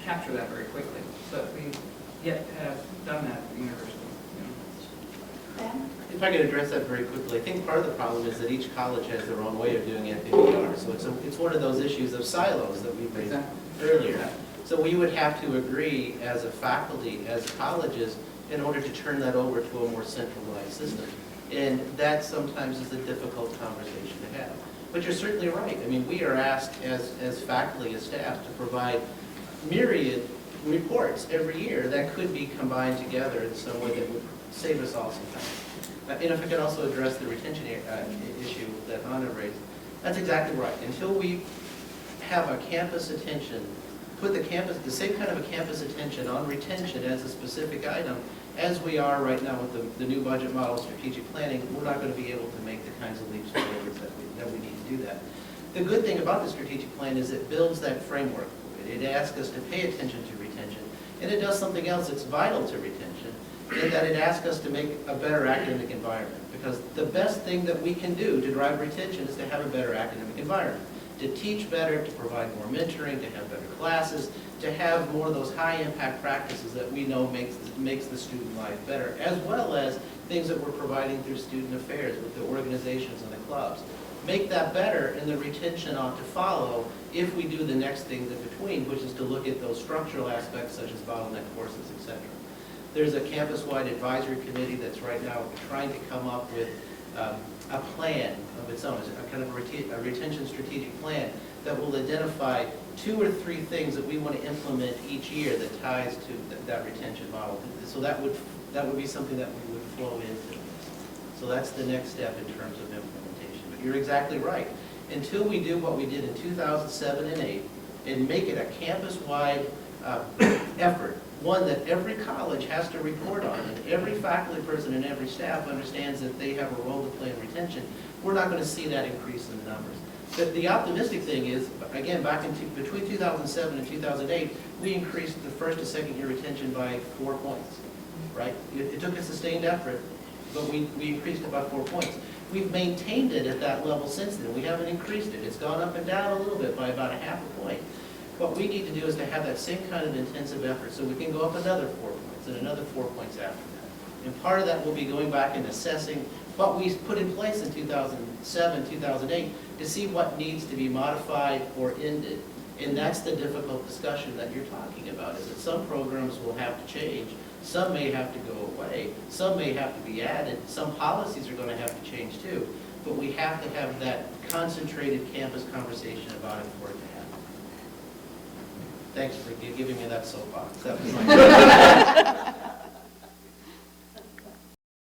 capture that very quickly. But we yet have done that at the university. If I could address that very quickly, I think part of the problem is that each college has their own way of doing FMER. So it's one of those issues of silos that we raised earlier. So we would have to agree as a faculty, as colleges, in order to turn that over to a more centralized system. And that sometimes is a difficult conversation to have. But you're certainly right. I mean, we are asked as faculty, as staff, to provide myriad reports every year that could be combined together in some way that would save us all some time. And if I could also address the retention issue that Anna raised, that's exactly right. Until we have a campus attention, put the same kind of a campus attention on retention as a specific item as we are right now with the new budget model, strategic planning, we're not going to be able to make the kinds of leaps forward that we need to do that. The good thing about the strategic plan is it builds that framework. It asks us to pay attention to retention, and it does something else that's vital to retention, in that it asks us to make a better academic environment. Because the best thing that we can do to drive retention is to have a better academic environment. To teach better, to provide more mentoring, to have better classes, to have more of those high-impact practices that we know makes the student life better, as well as things that we're providing through student affairs with the organizations and the clubs. Make that better, and the retention ought to follow if we do the next things in between, which is to look at those structural aspects such as bottleneck courses, etc. There's a campus-wide advisory committee that's right now trying to come up with a plan of its own, a kind of a retention strategic plan that will identify 2 or 3 things that we want to implement each year that ties to that retention model. So that would be something that we would flow into. So that's the next step in terms of implementation. But you're exactly right. Until we do what we did in 2007 and 2008 and make it a campus-wide effort, one that every college has to report on, and every faculty person and every staff understands that they have a role to play in retention, we're not going to see that increase in the numbers. But the optimistic thing is, again, between 2007 and 2008, we increased the first to second year retention by 4 points, right? It took a sustained effort, but we increased it by 4 points. We've maintained it at that level since then. We haven't increased it. It's gone up and down a little bit by about 0.5 point. What we need to do is to have that same kind of intensive effort so we can go up another 4 points and another 4 points after that. And part of that will be going back and assessing what we put in place in 2007, 2008 to see what needs to be modified or ended. And that's the difficult discussion that you're talking about, is that some programs will have to change, some may have to go away, some may have to be added, some policies are going to have to change too. But we have to have that concentrated campus conversation about it for it to happen. Thanks for giving me that soapbox. That was